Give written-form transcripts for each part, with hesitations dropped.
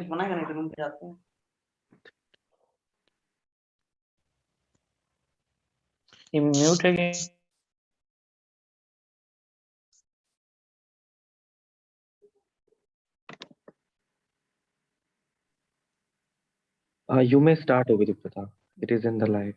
मना करने के रूम पे जाते हैं। ये म्यूट है कि You may start, Ujjeewan. It is in the live.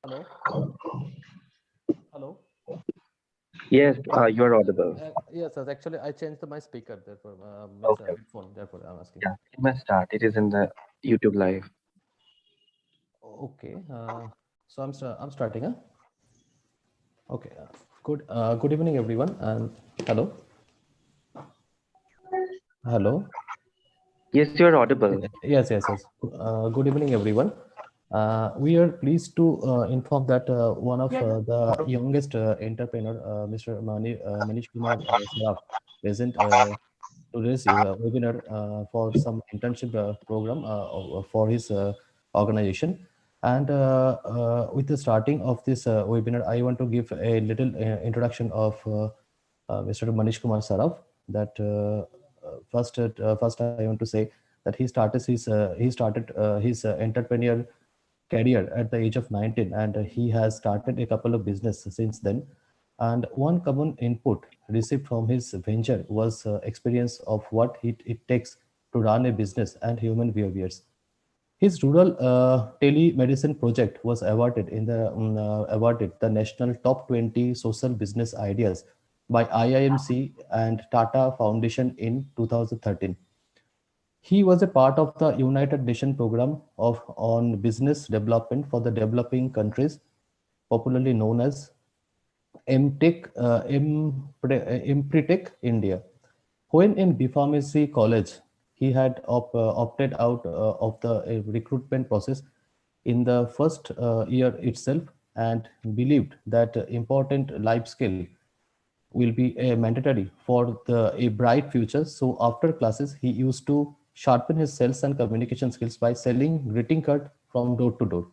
Hello. Hello. Yes, you are audible. Yes, actually, I changed my speaker. Therefore, Okay. phone. Therefore, I'm asking. Yeah, you may start. It is in the YouTube live. Okay. So I'm starting. Huh? Okay. Good evening, everyone. And hello. Hello. Yes, you are audible. Yes. Good evening, everyone. We are pleased to inform that one of the youngest entrepreneur, Mr. Manish Kumar Saraf, present today's webinar for some internship program for his organization. And with the starting of this webinar, I want to give a little introduction of Mr. Manish Kumar Saraf. That first I want to say that he started his entrepreneur career at the age of 19, and he has started a couple of business since then. And one common input received from his venture was experience of what it takes to run a business and human behaviors. His rural telemedicine project was awarded the national top 20 social business ideas by IIMC and Tata Foundation in 2013. He was a part of the United Nations program on business development for the developing countries, popularly known as MPRETEC India. When in B-Pharmacy College, he had opted out of the recruitment process in the first year itself and believed that important life skill will be mandatory for a bright future. So after classes, he used to sharpen his sales and communication skills by selling greeting card from door to door.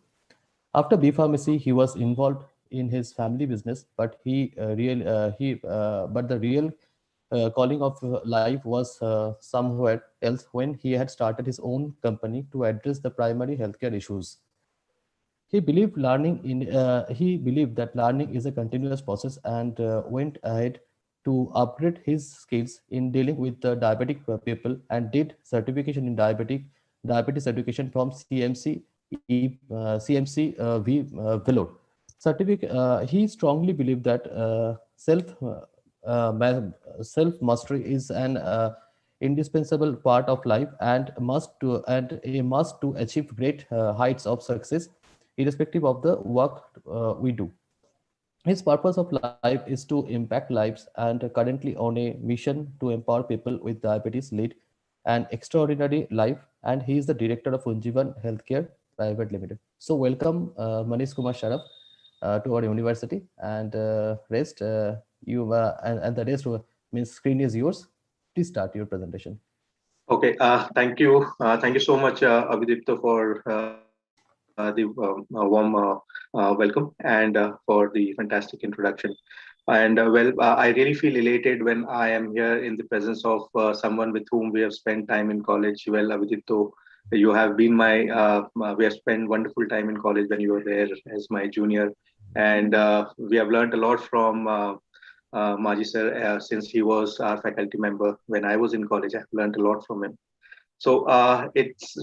After B Pharmacy, he was involved in his family business, but but the real calling of life was somewhere else when he had started his own company to address the primary healthcare issues. He believed that learning is a continuous process and went ahead to upgrade his skills in dealing with the diabetic people and did certification in diabetes education from Vellore. He strongly believed that self mastery is an indispensable part of life and a must to achieve great heights of success irrespective of the work we do. His purpose of life is to impact lives and currently on a mission to empower people with diabetes lead an extraordinary life, and he is the director of Ujjeewan Healthcare Private Limited. So welcome Manish Kumar Sharaf to our university, and and the rest means screen is yours. Please start your presentation. Okay, thank you. Thank you so much, Abhidipta, for the warm welcome and for the fantastic introduction. And I really feel elated when I am here in the presence of someone with whom we have spent time in college. Well, Abhidipto, you have been we have spent wonderful time in college when you were there as my junior. And we have learned a lot from Maji sir since he was our faculty member when I was in college. I've learned a lot from him. So it's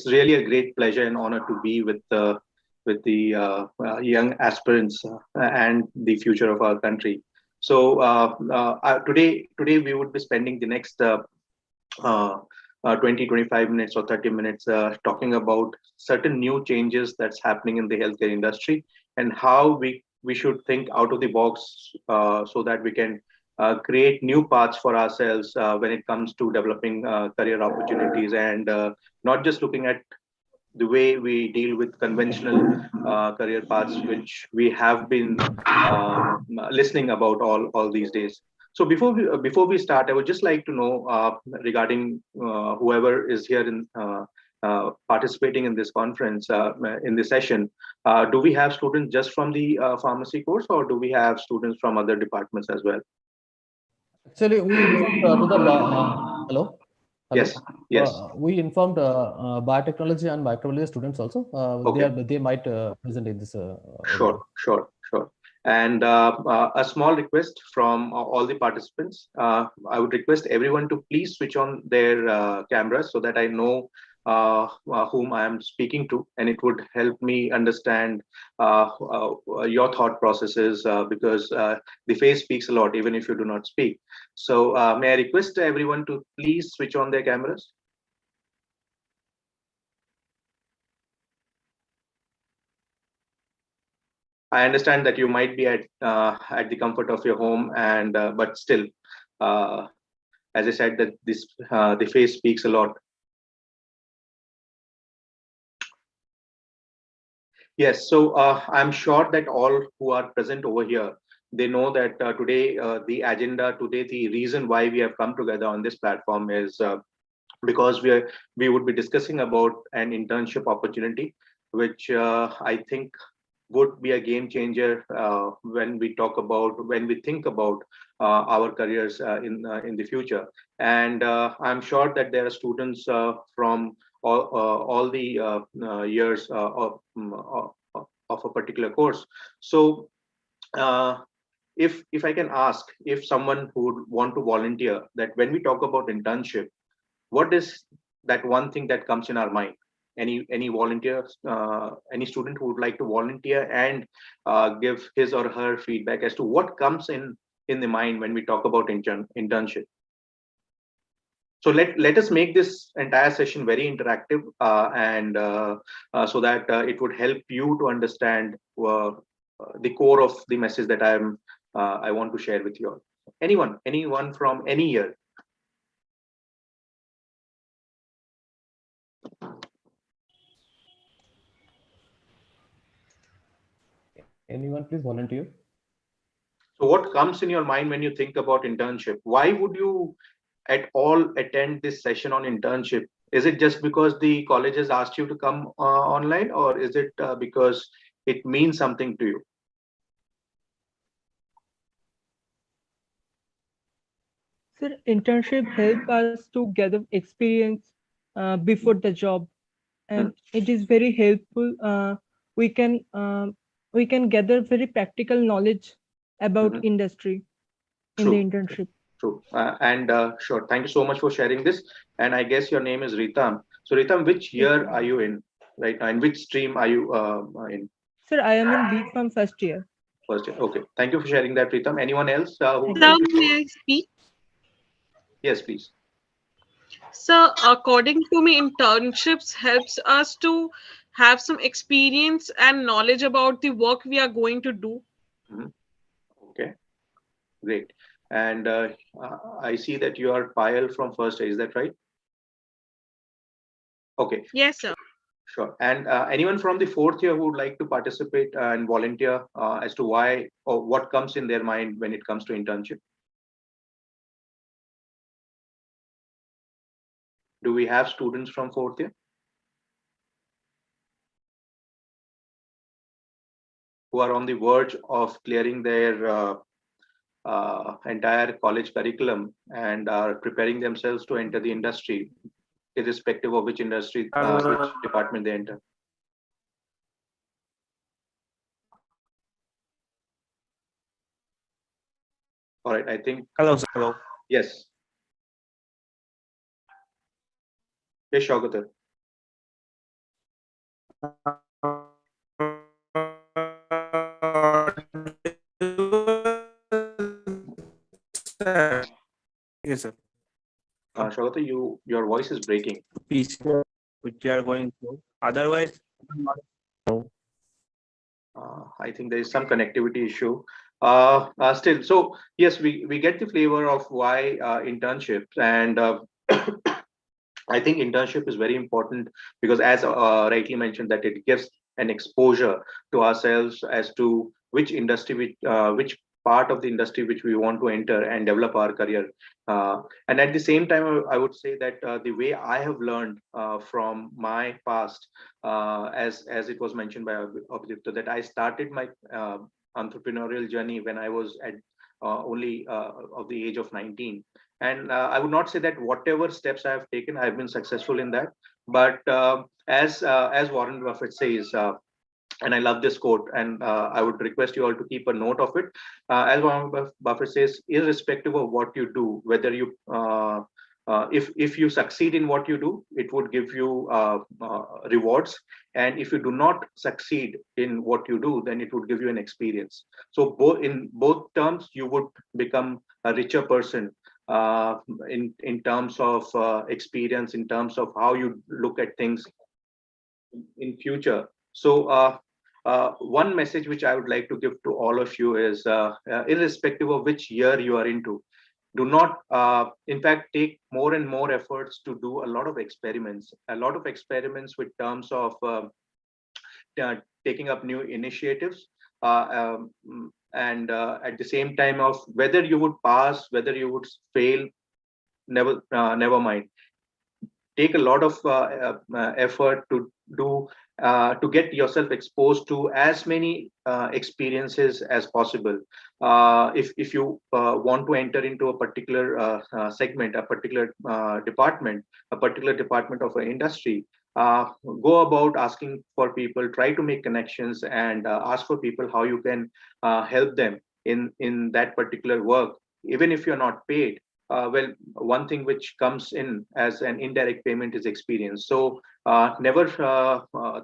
really a great pleasure and honor to be with the young aspirants and the future of our country. So today we would be spending the next 20, 25 minutes or 30 minutes talking about certain new changes that's happening in the healthcare industry and how we should think out of the box so that we can create new paths for ourselves when it comes to developing career opportunities and not just looking at the way we deal with conventional career paths, which we have been listening about all these days. So before we start, I would just like to know regarding whoever is here in participating in this conference in this session. Do we have students just from the pharmacy course, or do we have students from other departments as well? Actually, we informed to the hello. Yes. Yes. We informed biotechnology and microbiology students also. Okay. They might present in this. Sure. And a small request from all the participants. I would request everyone to please switch on their cameras so that I know whom I am speaking to, and it would help me understand your thought processes because the face speaks a lot, even if you do not speak. So may I request everyone to please switch on their cameras? I understand that you might be at the comfort of your home, and but still, as I said, that this the face speaks a lot. Yes, so I'm sure that all who are present over here, they know that today the agenda, today the reason why we have come together on this platform is because we would be discussing about an internship opportunity, which I think would be a game changer when we think about our careers in the future. And I'm sure that there are students from all the years of a particular course. So uh, if I can ask, if someone who would want to volunteer, that when we talk about internship, what is that one thing that comes in our mind? Any volunteers, any student who would like to volunteer and give his or her feedback as to what comes in the mind when we talk about internship. So let us make this entire session very interactive and so that it would help you to understand the core of the message that I want to share with you all. Anyone from any year? Anyone, please volunteer. So what comes in your mind when you think about internship? Why would you at all attend this session on internship? Is it just because the college has asked you to come online, or is it because it means something to you? Sir, internship help us to gather experience before the job, and it is very helpful. We can we can gather very practical knowledge about industry in the True. internship. True. And sure, thank you so much for sharing this. And I guess your name is Ritam. So Ritam, which year are you in right now? And which stream are you in? Sir, I am in B.Pharm first year. First year. Okay. Thank you for sharing that, Ritam. Anyone else who would Now, like to share? may I speak? Yes, please. So, according to me, internships helps us to have some experience and knowledge about the work we are going to do. Okay, great. And I see that you are Payal from first year. Is that right? Okay. Yes, sir. Sure. And anyone from the fourth year who would like to participate and volunteer as to why or what comes in their mind when it comes to internship? Do we have students from fourth year who are on the verge of clearing their entire college curriculum and are preparing themselves to enter the industry, irrespective of which industry, which department they enter? All right, I think. Hello, sir. Hello. Yes. Yes, Shaukatar. Yes, sir. Shaukatar, your voice is breaking. Please, which you are going through. Otherwise, I think there is some connectivity issue. Still, so yes, we get the flavor of why internships, and I think internship is very important because, as rightly mentioned, that it gives an exposure to ourselves as to which industry, which part of the industry which we want to enter and develop our career. And at the same time, I would say that the way I have learned from my past, as it was mentioned by Abhidipta, that I started my entrepreneurial journey when I was at only of the age of 19. And I would not say that whatever steps I have taken, I've been successful in that. But as Warren Buffett says, and I love this quote, and I would request you all to keep a note of it. As Warren Buffett says, irrespective of what you do, whether you if you succeed in what you do, it would give you rewards, and if you do not succeed in what you do, then it would give you an experience. So in both terms, you would become a richer person in terms of experience, in terms of how you look at things in future. So one message which I would like to give to all of you is, irrespective of which year you are into, do not, in fact, take more and more efforts to do a lot of experiments with terms of taking up new initiatives, and at the same time of whether you would pass, whether you would fail, never mind. Take a lot of effort to do to get yourself exposed to as many experiences as possible. If you want to enter into a particular segment, a particular department of an industry, go about asking for people, try to make connections, and ask for people how you can help them in that particular work, even if you're not paid. Well, one thing which comes in as an indirect payment is experience. So never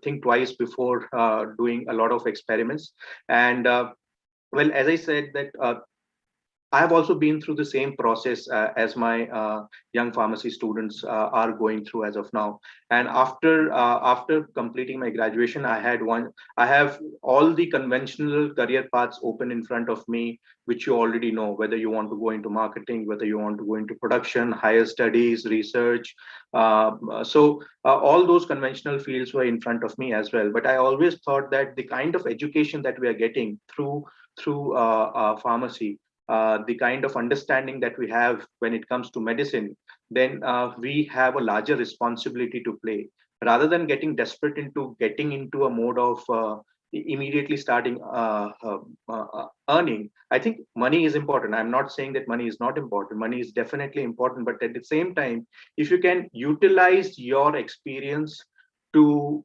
think twice before doing a lot of experiments. And well, as I said, that I have also been through the same process as my young pharmacy students are going through as of now. And after completing my graduation, I have all the conventional career paths open in front of me, which you already know. Whether you want to go into marketing, whether you want to go into production, higher studies, research. So all those conventional fields were in front of me as well. But I always thought that the kind of education that we are getting through pharmacy, the kind of understanding that we have when it comes to medicine, then we have a larger responsibility to play. Rather than getting desperate into getting into a mode of immediately starting earning, I think money is important. I'm not saying that money is not important. Money is definitely important, but at the same time, if you can utilize your experience to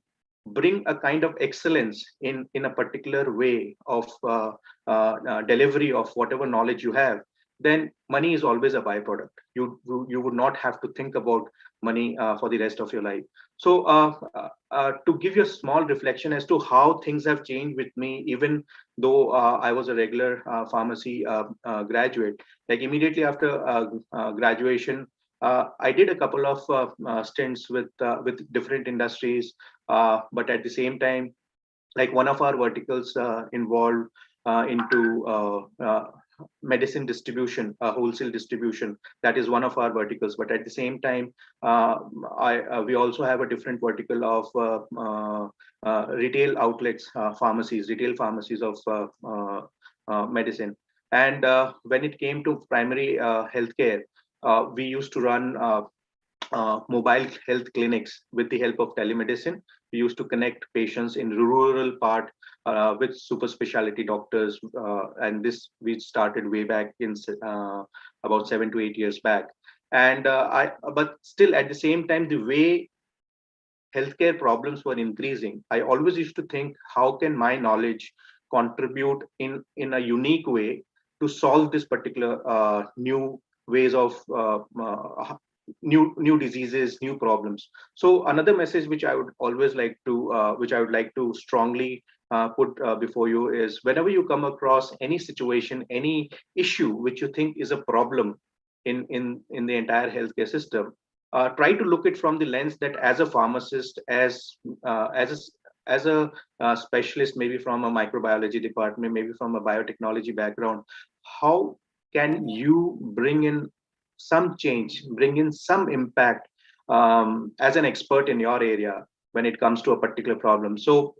bring a kind of excellence in a particular way of delivery of whatever knowledge you have, then money is always a byproduct. You would not have to think about money for the rest of your life. So to give you a small reflection as to how things have changed with me, even though I was a regular pharmacy graduate, like immediately after graduation, I did a couple of stints with different industries, but at the same time, like one of our verticals involved into medicine distribution, wholesale distribution. That is one of our verticals. But at the same time, we also have a different vertical of retail outlets, retail pharmacies of medicine. And when it came to primary healthcare, we used to run mobile health clinics with the help of telemedicine. We used to connect patients in rural part with super specialty doctors, and this we started way back in about 7 to 8 years back. And but still, at the same time, the way healthcare problems were increasing, I always used to think, how can my knowledge contribute in a unique way to solve this particular new ways of new diseases, new problems. So another message which I would always like to which I would like to strongly put before you is, whenever you come across any situation, any issue which you think is a problem in the entire healthcare system, try to look it from the lens that, as a pharmacist, as a specialist, maybe from a microbiology department, maybe from a biotechnology background, how can you bring in some change, bring in some impact as an expert in your area when it comes to a particular problem. So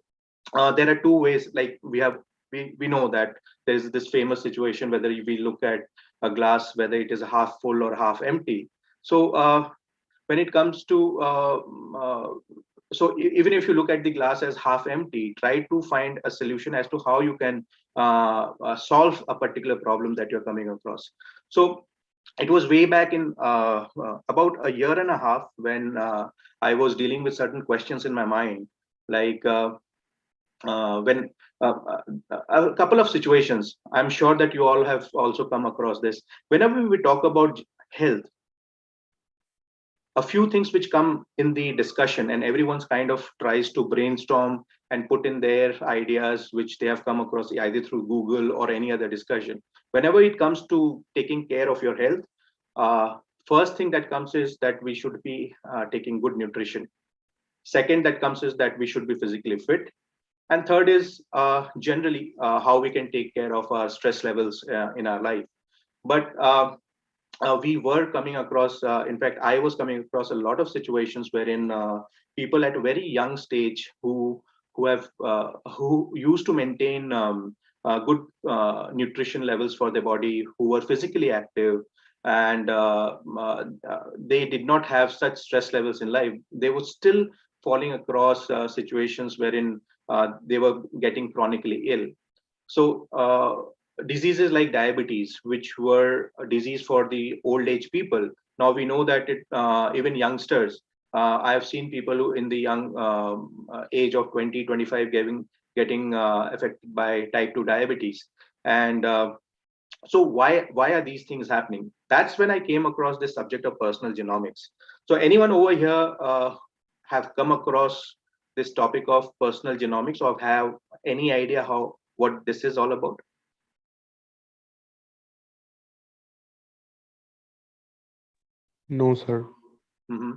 there are two ways. Like we know that there's this famous situation whether we look at a glass, whether it is half full or half empty. So when it comes to even if you look at the glass as half empty, try to find a solution as to how you can solve a particular problem that you're coming across. So it was way back in about a year and a half when I was dealing with certain questions in my mind, like when a couple of situations. I'm sure that you all have also come across this. Whenever we talk about health, a few things which come in the discussion, and everyone's kind of tries to brainstorm and put in their ideas which they have come across either through Google or any other discussion. Whenever it comes to taking care of your health, first thing that comes is that we should be taking good nutrition. Second that comes is that we should be physically fit. And third is generally how we can take care of our stress levels in our life. But we were coming across, in fact, I was coming across a lot of situations wherein people at a very young stage who used to maintain good nutrition levels for their body, who were physically active, and they did not have such stress levels in life. They were still falling across situations wherein they were getting chronically ill. So diseases like diabetes, which were a disease for the old age people, now we know that even youngsters, I have seen people who in the young age of 20, 25 getting affected by type 2 diabetes. And so why are these things happening? That's when I came across this subject of personal genomics. So anyone over here have come across this topic of personal genomics, or have any idea what this is all about? No, sir. Mm-hmm.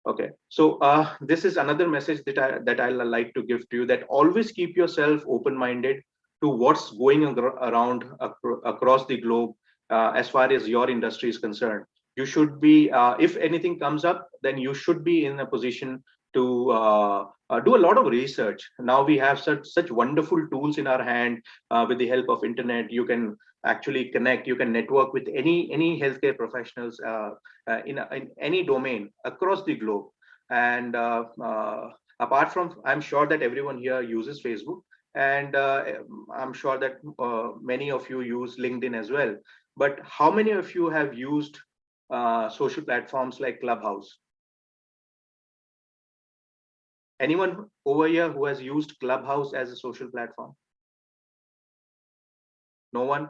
Okay, so this is another message that I like to give to you, that always keep yourself open-minded to what's going around across the globe as far as your industry is concerned. You should be, if anything comes up, then you should be in a position to do a lot of research. Now we have such wonderful tools in our hand. With the help of internet, you can actually connect, you can network with any healthcare professionals in any domain across the globe. And apart from, I'm sure that everyone here uses Facebook, and I'm sure that many of you use LinkedIn as well. But how many of you have used social platforms like Clubhouse? Anyone over here who has used Clubhouse as a social platform? No one?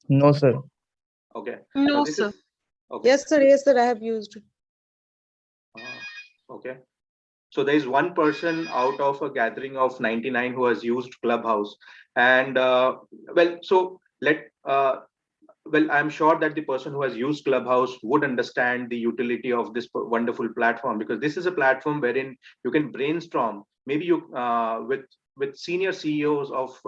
No, sir. Okay. No, this sir. is okay. Yes, sir. Yes, sir. I have used. Okay. So there is one person out of a gathering of 99 who has used Clubhouse. And I'm sure that the person who has used Clubhouse would understand the utility of this wonderful platform, because this is a platform wherein you can brainstorm, maybe you with senior CEOs of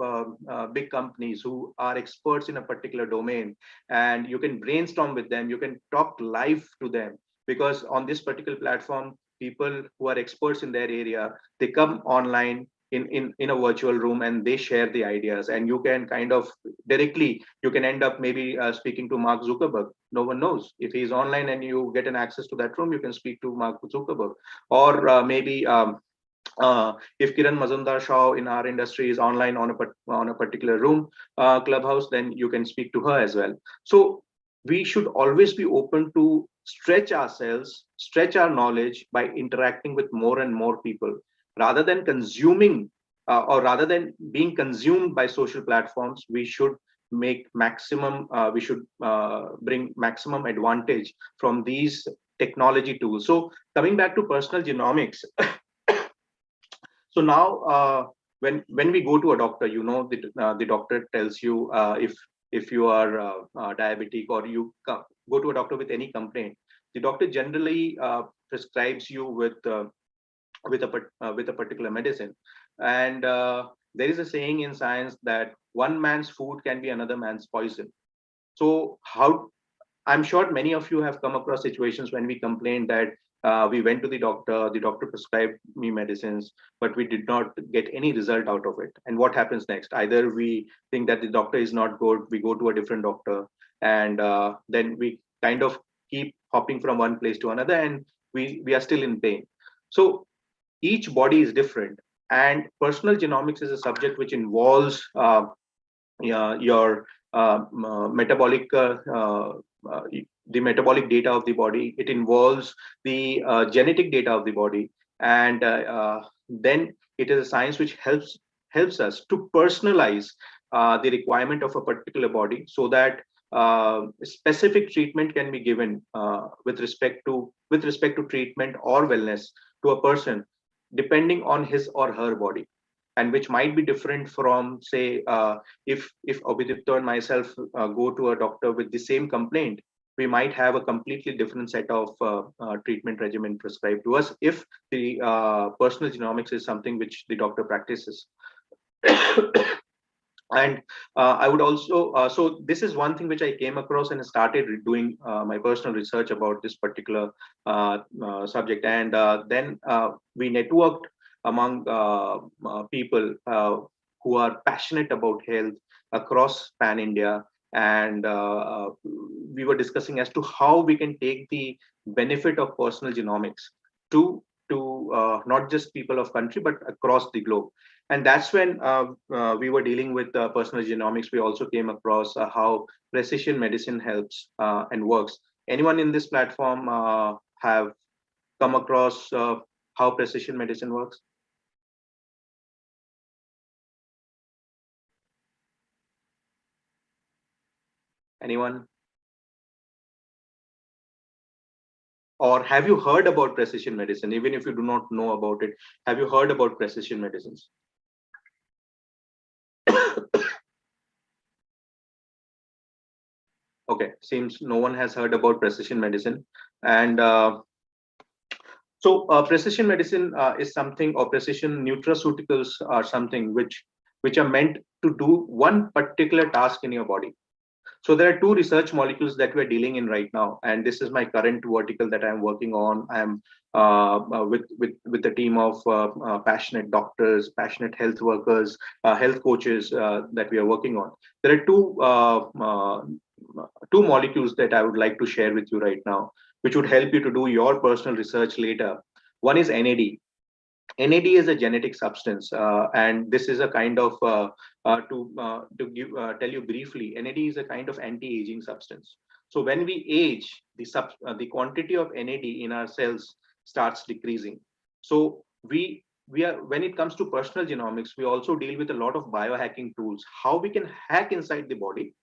big companies who are experts in a particular domain, and you can brainstorm with them, you can talk live to them, because on this particular platform, people who are experts in their area, they come online in a virtual room and they share the ideas, and you can kind of directly, you can end up maybe speaking to Mark Zuckerberg. No one knows. If he's online and you get an access to that room, you can speak to Mark Zuckerberg. Or maybe if Kiran Mazumdar Shaw in our industry is online on a particular room, Clubhouse, then you can speak to her as well. So we should always be open to stretch ourselves, stretch our knowledge by interacting with more and more people, rather than consuming or rather than being consumed by social platforms. We should make maximum, we should bring maximum advantage from these technology tools. So coming back to personal genomics, so now when we go to a doctor, the doctor tells you if you are diabetic, or you go to a doctor with any complaint, the doctor generally prescribes you with a particular medicine. And there is a saying in science that one man's food can be another man's poison. So I'm sure many of you have come across situations when we complain that We went to the doctor prescribed me medicines, but we did not get any result out of it. And what happens next? Either we think that the doctor is not good, we go to a different doctor, and then we kind of keep hopping from one place to another, and we are still in pain. So each body is different, and personal genomics is a subject which involves your metabolic the metabolic data of the body. It involves the genetic data of the body, and then it is a science which helps us to personalize the requirement of a particular body, so that specific treatment can be given with respect to treatment or wellness to a person, depending on his or her body, and which might be different from, say, if Abhidipto and myself go to a doctor with the same complaint, we might have a completely different set of treatment regimen prescribed to us if the personal genomics is something which the doctor practices. And I would also so this is one thing which I came across and started doing my personal research about this particular subject. And then we networked among people who are passionate about health across pan India, and we were discussing as to how we can take the benefit of personal genomics to not just people of country but across the globe. And that's when we were dealing with personal genomics. We also came across how precision medicine helps and works. Anyone in this platform have come across how precision medicine works? Anyone? Or have you heard about precision medicine? Even if you do not know about it, have you heard about precision medicines? Okay, seems no one has heard about precision medicine. And so precision medicine is something, or precision nutraceuticals are something which are meant to do one particular task in your body. So there are two research molecules that we're dealing in right now, and this is my current vertical that I'm working on. I'm with a team of passionate doctors, passionate health workers, health coaches that we are working on. There are two molecules that I would like to share with you right now, which would help you to do your personal research later. One is NAD. NAD is a genetic substance, and this is a kind of tell you briefly. NAD is a kind of anti-aging substance. So when we age, the quantity of NAD in our cells starts decreasing. So we are, when it comes to personal genomics, we also deal with a lot of biohacking tools. How we can hack inside the body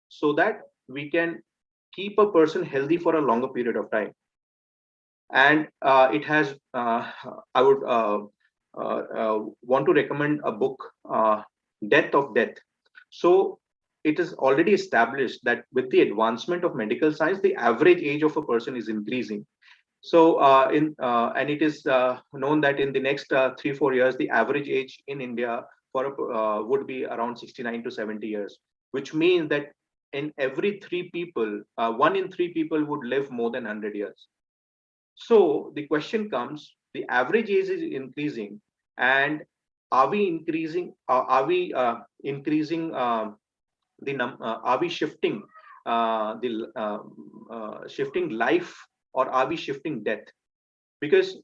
so that we can keep a person healthy for a longer period of time. And it has I would want to recommend a book, Death of Death. So it is already established that with the advancement of medical science, the average age of a person is increasing. So and it is known that in the next 3-4 years, the average age in India for would be around 69 to 70 years, which means that in every 3 people, 1 in 3 people would live more than 100 years. So the question comes: the average age is increasing, and are we increasing? Are we increasing are we shifting shifting life, or are we shifting death? Because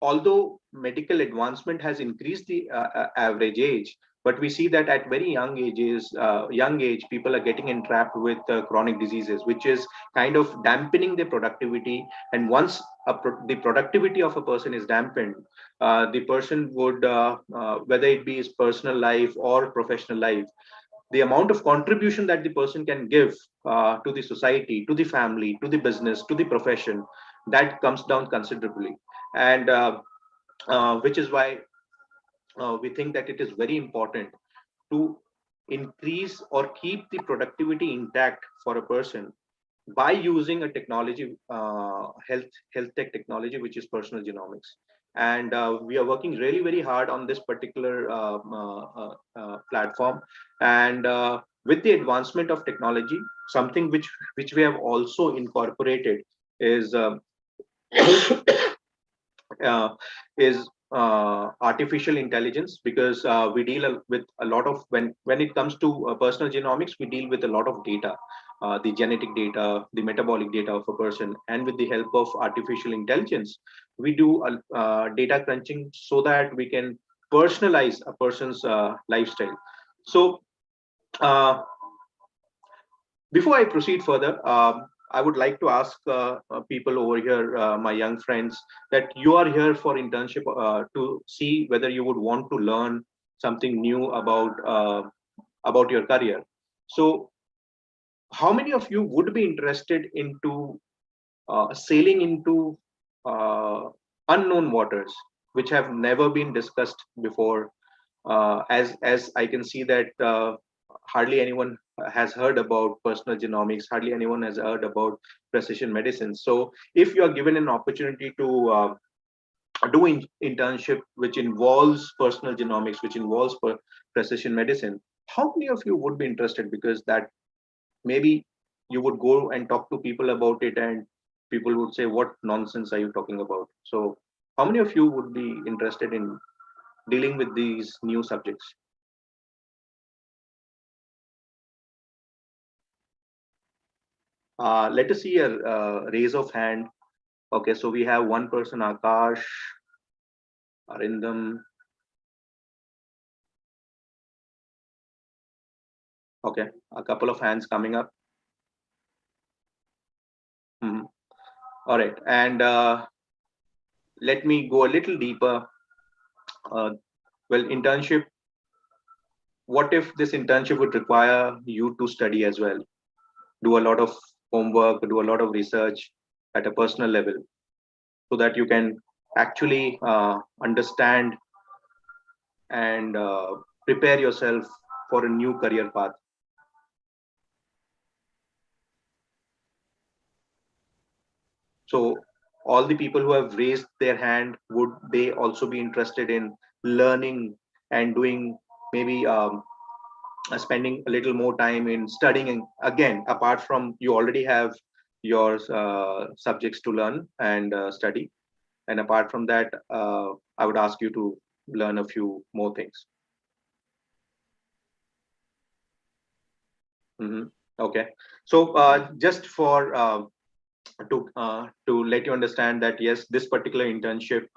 although medical advancement has increased the average age, but we see that at very young age, people are getting entrapped with chronic diseases, which is kind of dampening their productivity. And once the productivity of a person is dampened, the person would, whether it be his personal life or professional life, the amount of contribution that the person can give to the society, to the family, to the business, to the profession, that comes down considerably. And which is why we think that it is very important to increase or keep the productivity intact for a person by using a technology, health tech technology, which is personal genomics. And we are working really very hard on this particular platform. And with the advancement of technology, something which we have also incorporated is uh, is artificial intelligence, because we deal with a lot of, when it comes to personal genomics, we deal with a lot of data, the genetic data, the metabolic data of a person, and with the help of artificial intelligence, we do data crunching so that we can personalize a person's lifestyle. So uh, before I proceed further, I would like to ask people over here, my young friends, that you are here for internship to see whether you would want to learn something new about your career. So, how many of you would be interested into sailing into uh, unknown waters, which have never been discussed before? As I can see that hardly anyone has heard about personal genomics, hardly anyone has heard about precision medicine. So if you are given an opportunity to do internship which involves personal genomics, which involves precision medicine, how many of you would be interested? Because that maybe you would go and talk to people about it, and people would say, what nonsense are you talking about? So how many of you would be interested in dealing with these new subjects? Let us see a raise of hand. Okay, so we have one person, Akash, Arindam. Okay, a couple of hands coming up. Mhm. All right, and let me go a little deeper. Well, internship. What if this internship would require you to study as well, do a lot of homework, do a lot of research at a personal level, so that you can actually understand and prepare yourself for a new career path? So all the people who have raised their hand, would they also be interested in learning and doing, maybe spending a little more time in studying again, apart from you already have your subjects to learn and study, and apart from that, I would ask you to learn a few more things. Mhm. Okay, so just for to let you understand that yes, this particular internship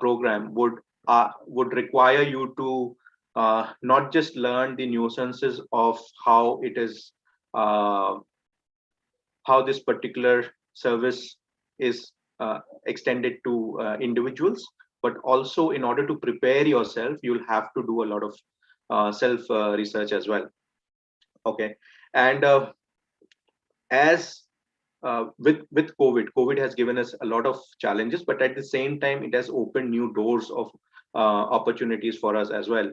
program would require you to not just learn the nuances of how it is, uh, how this particular service is extended to individuals, but also in order to prepare yourself, you'll have to do a lot of self research as well. Okay, and as with COVID has given us a lot of challenges, but at the same time, it has opened new doors of opportunities for us as well.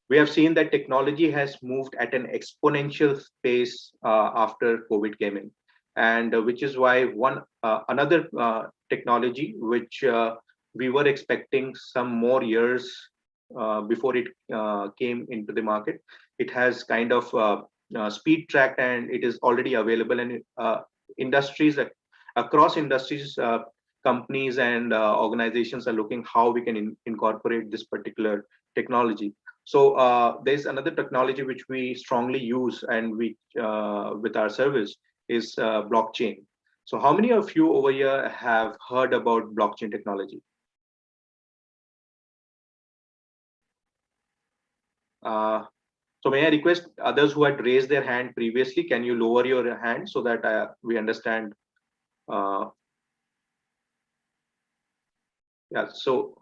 We have seen that technology has moved at an exponential pace after COVID came in, and which is why one another technology which we were expecting some more years before it came into the market, it has kind of speed tracked, and it is already available, and industries across industries, companies and organizations are looking how we can incorporate this particular technology. So there's another technology which we strongly use, and we with our service, is blockchain. So how many of you over here have heard about blockchain technology? uh, so may I request others who had raised their hand previously, can you lower your hand so that we understand? uh, yeah, so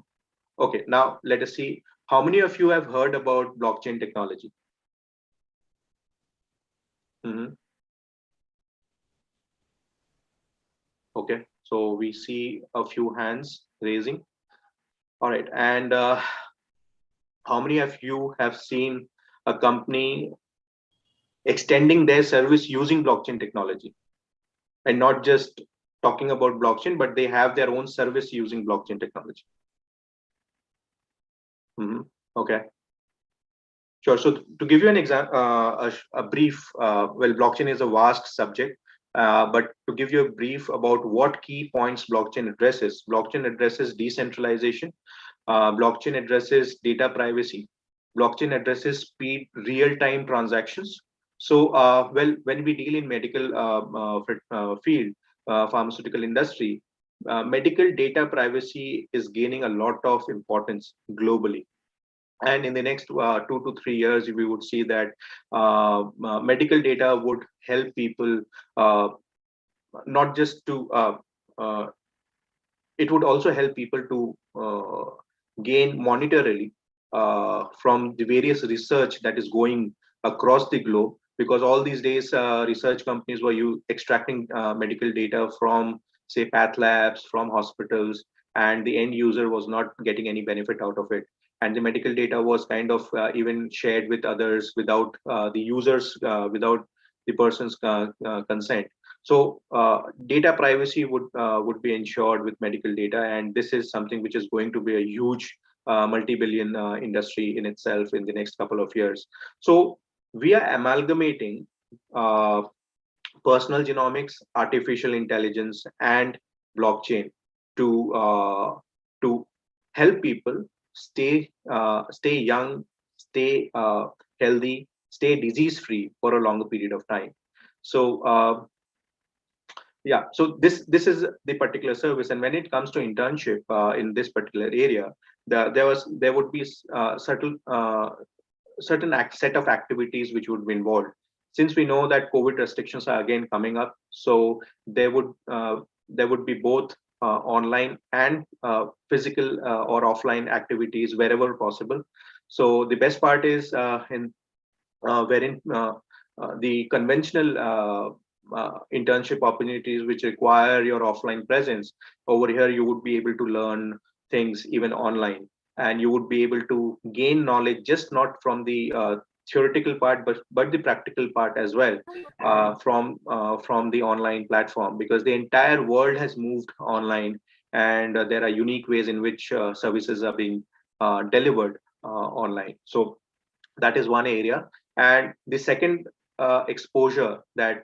okay, now let us see how many of you have heard about blockchain technology. Mhm. Okay, so we see a few hands raising. All right, and how many of you have seen a company extending their service using blockchain technology, and not just talking about blockchain, but they have their own service using blockchain technology? Mhm. Okay. Sure. So to give you an example, a brief, well, blockchain is a vast subject. But to give you a brief about what key points blockchain addresses decentralization, blockchain addresses data privacy, blockchain addresses speed, real-time transactions. So, well, when we deal in medical field, pharmaceutical industry, medical data privacy is gaining a lot of importance globally. And in the next 2 to 3 years, we would see that medical data would help people uh, not just to uh, it would also help people to gain monetarily from the various research that is going across the globe, because all these days research companies were extracting medical data from, say, path labs, from hospitals, and the end user was not getting any benefit out of it, and the medical data was kind of even shared with others without the users without the person's consent. So data privacy would be ensured with medical data, and this is something which is going to be a huge multi-billion industry in itself in the next couple of years. So we are amalgamating uh, personal genomics, artificial intelligence, and blockchain to to help people stay young, stay healthy, stay disease free for a longer period of time. So yeah, so this is the particular service, and when it comes to internship in this particular area, there would be set of activities which would be involved. Since we know that COVID restrictions are again coming up, so there would be both online and physical or offline activities wherever possible. So the best part is in wherein the conventional internship opportunities which require your offline presence, over here you would be able to learn things even online, and you would be able to gain knowledge just not from the theoretical part, but the practical part as well, from the online platform, because the entire world has moved online, and there are unique ways in which services are being delivered online. So that is one area. And the second exposure that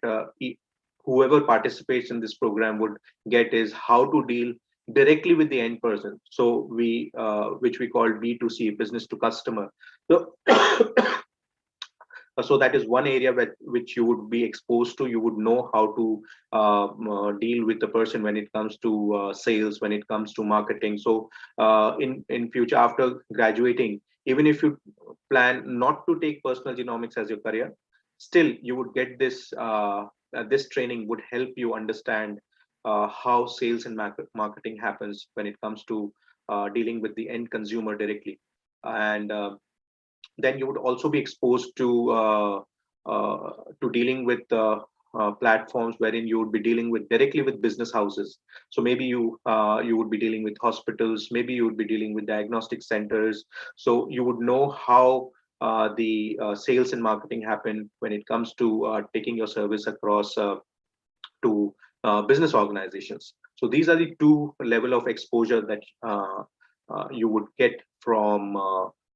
whoever participates in this program would get is how to deal directly with the end person, so we which we call B2C, business to customer. So so that is one area which you would be exposed to. You would know how to deal with the person when it comes to sales, when it comes to marketing. So in future, after graduating, even if you plan not to take personal genomics as your career, still you would get this training would help you understand how sales and marketing happens when it comes to dealing with the end consumer directly. And then you would also be exposed to dealing with platforms wherein you would be dealing with directly with business houses. So maybe you would be dealing with hospitals, maybe you would be dealing with diagnostic centers. So you would know how the sales and marketing happen when it comes to taking your service across to business organizations. So these are the two level of exposure that you would get from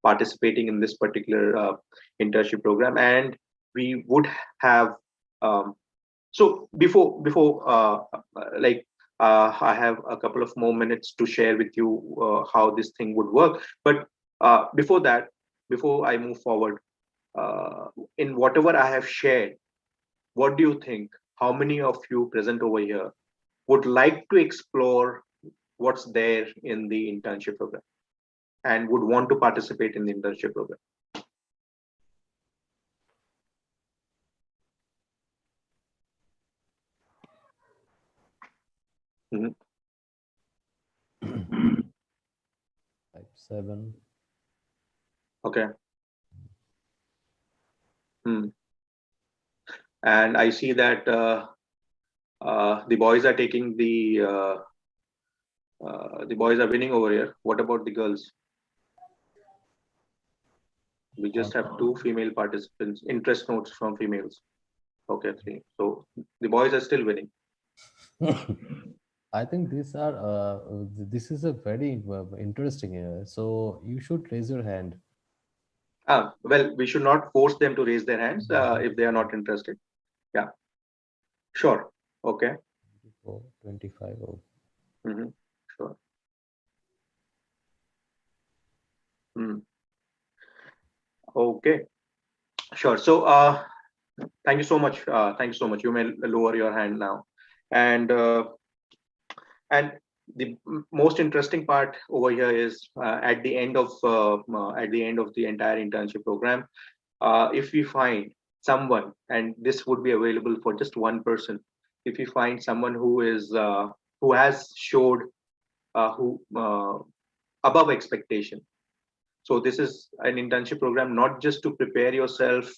participating in this particular internship program. And we would have so before like I have a couple of more minutes to share with you how this thing would work. But before that, before I move forward, in whatever I have shared, what do you think? How many of you present over here would like to explore what's there in the internship program and would want to participate in the internship program? Mhm. 5, 7. Okay. And I see that the boys are taking the boys are winning over here. What about the girls? We just have 2 female participants. Interest notes from females. Okay, 3. So the boys are still winning. I think these are this is a very interesting. So you should raise your hand. Well, we should not force them to raise their hands if they are not interested. Yeah, sure. Okay. 25. Oh. Sure. Hmm. Okay. Sure. So, thank you so much. Thank you so much. You may lower your hand now. And and the most interesting part over here is at the end of the entire internship program, if we find someone, and this would be available for just one person, if we find someone who has showed who above expectation. So this is an internship program not just to prepare yourself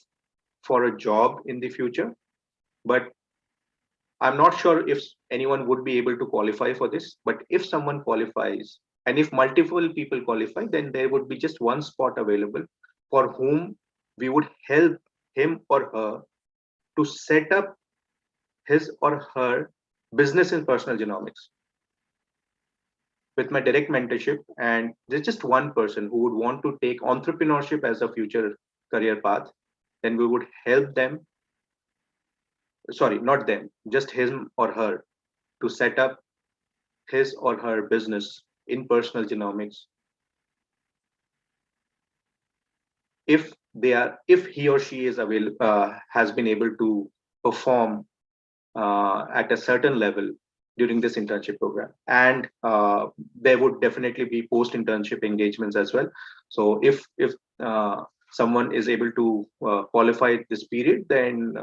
for a job in the future, but I'm not sure if anyone would be able to qualify for this, but if someone qualifies and if multiple people qualify, then there would be just one spot available for whom we would help him or her to set up his or her business in personal genomics with my direct mentorship. And there's just one person who would want to take entrepreneurship as a future career path, then we would help them, sorry, not them, just him or her, to set up his or her business in personal genomics if he or she is has been able to perform at a certain level during this internship program. And there would definitely be post internship engagements as well. So if someone is able to qualify this period, then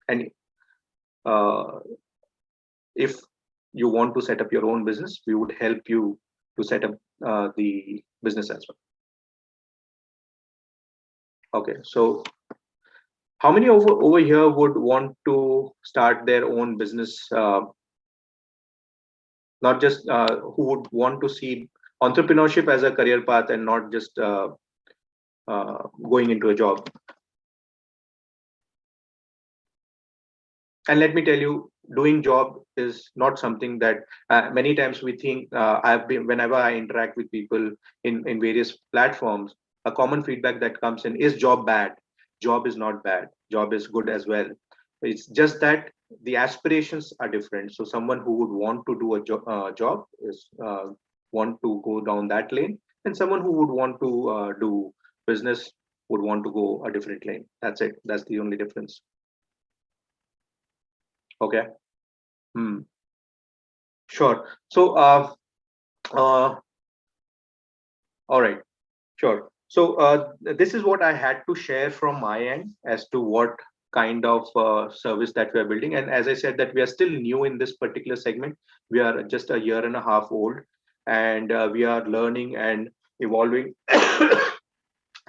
and uh, if you want to set up your own business, we would help you to set up the business as well. Okay, so how many over here would want to start their own business? Not just who would want to see entrepreneurship as a career path and not just going into a job. And let me tell you, doing job is not something that many times we think. Whenever I interact with people in various platforms, a common feedback that comes in is job bad. Job is not bad. Job is good as well. It's just that the aspirations are different. So someone who would want to do a job is want to go down that lane, and someone who would want to do business would want to go a different lane. That's it. That's the only difference. Okay. Sure. So, all right. Sure. So, this is what I had to share from my end as to what kind of service that we are building. And as I said, that we are still new in this particular segment. We are just a year and a half old, and we are learning and evolving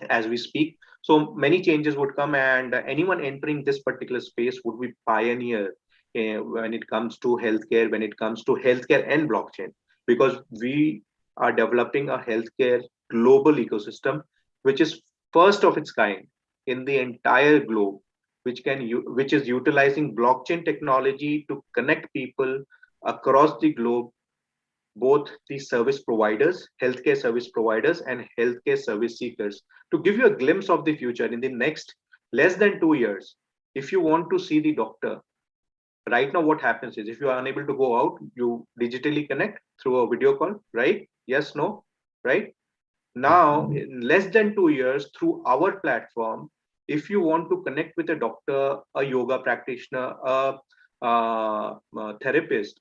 as we speak. So many changes would come, and anyone entering this particular space would be pioneer when it comes to healthcare, and blockchain, because we are developing a healthcare global ecosystem, which is first of its kind in the entire globe, which is utilizing blockchain technology to connect people across the globe, both the service providers, healthcare service providers, and healthcare service seekers. To give you a glimpse of the future, in the next less than 2 years, if you want to see the doctor, right now what happens is, if you are unable to go out, you digitally connect through a video call, right? Yes, no, right? Now, in less than 2 years, through our platform, if you want to connect with a doctor, a yoga practitioner, a therapist,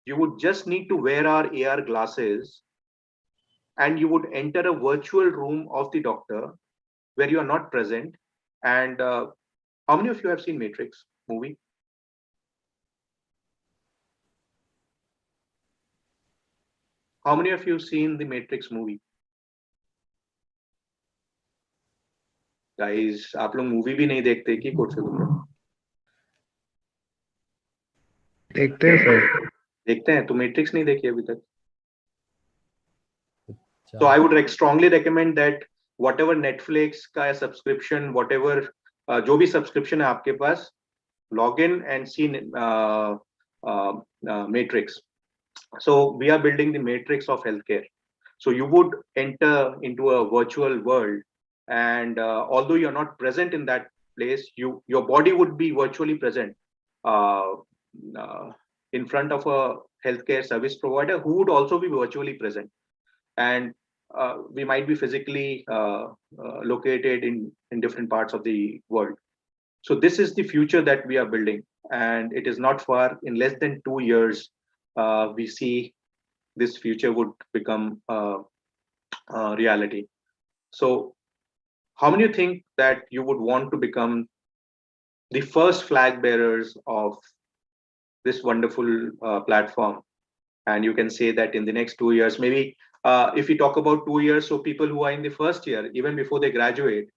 you would just need to wear our AR glasses, and you would enter a virtual room of the doctor where you are not present. And how many of you have seen Matrix movie? How many of you seen the Matrix movie? Guys, आप लोग movie भी नहीं देखते कि course से तुम लोग देखते हैं सर. देखते हैं? तो मैट्रिक्स नहीं देखी अभी तक. अच्छा. So I would strongly recommend that whatever Netflix का subscription, whatever जो भी subscription है आपके पास, log in and see Matrix. So we are building the matrix of healthcare. So you would enter into a virtual world, and although you're not present in that place, your body would be virtually present. in front of a healthcare service provider who would also be virtually present, and we might be physically located in different parts of the world. So this is the future that we are building, and it is not far. In less than 2 years, we see this future would become reality. So how many think that you would want to become the first flag bearers of this wonderful platform? And you can say that in the next 2 years, maybe if we talk about 2 years, so people who are in the first year, even before they graduate,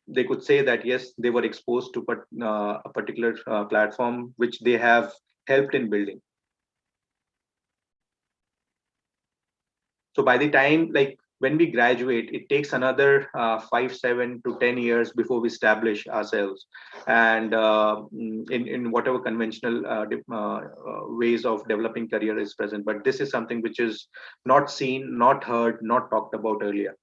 they could say that yes, they were exposed to a particular platform which they have helped in building. So by the time, like when we graduate, it takes another 5, 7 to 10 years before we establish ourselves, and in whatever conventional ways of developing career is present. But this is something which is not seen, not heard, not talked about earlier.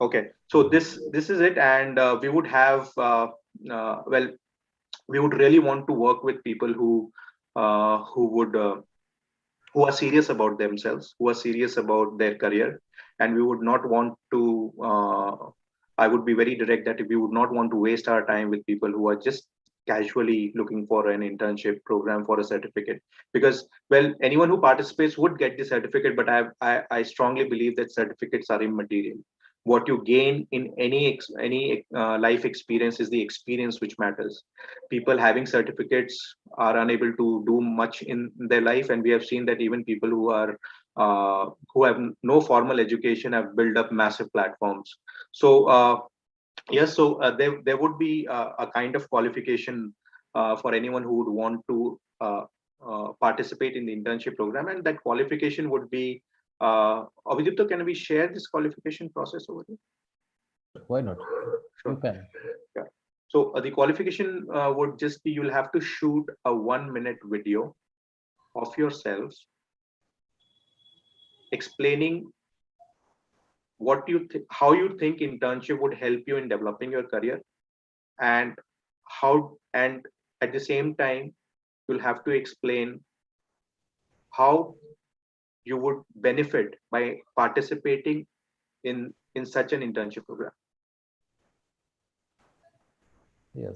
Okay, so this is it, and we would have well, we would really want to work with people who would who are serious about themselves, who are serious about their career, and we would not want to. I would be very direct that we would not want to waste our time with people who are just casually looking for an internship program for a certificate, because well, anyone who participates would get the certificate, but I strongly believe that certificates are immaterial. What you gain in any life experience is the experience which matters. People having certificates are unable to do much in their life, and we have seen that even people who have no formal education have built up massive platforms. So yes, so there would be a kind of qualification for anyone who would want to participate in the internship program, and that qualification would be Abhijit, can we share this qualification process over here? Why not? Sure. You can. Yeah. So the qualification would just be, you'll have to shoot a 1-minute video of yourself explaining what how you think internship would help you in developing your career, and and at the same time you'll have to explain how you would benefit by participating in such an internship program. Yes.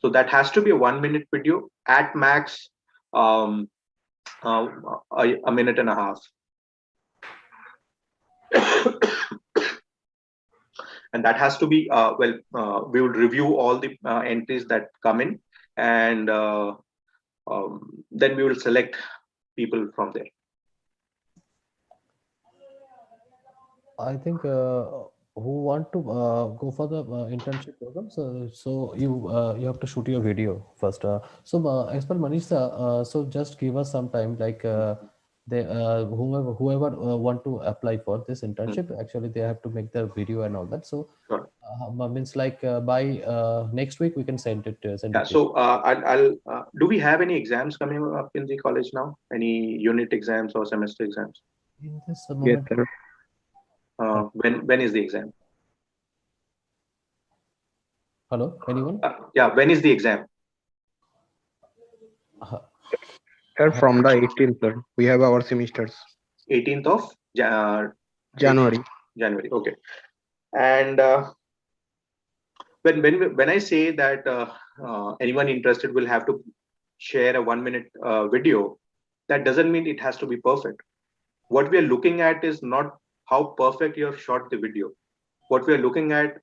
So that has to be a 1-minute video, at max a minute and a half. And that has to be we would review all the entries that come in, and then we will select people from there. I think who want to go for the internship program, so you have to shoot your video first. So as per Manish, so just give us some time, like they whoever want to apply for this internship, actually they have to make the video and all that. So Sure. means like by next week we can send it. Yeah. So I'll do we have any exams coming up in the college now? Any unit exams or semester exams? In this Yes, moment, sir. When is the exam? hello, anyone? Yeah, when is the exam? Sir, from the 18th, sir, we have our semesters. 18th of January. January. Okay. And when I say that anyone interested will have to share a 1-minute video, that doesn't mean it has to be perfect. What we are looking at is not how perfect you have shot the video. What we are looking at,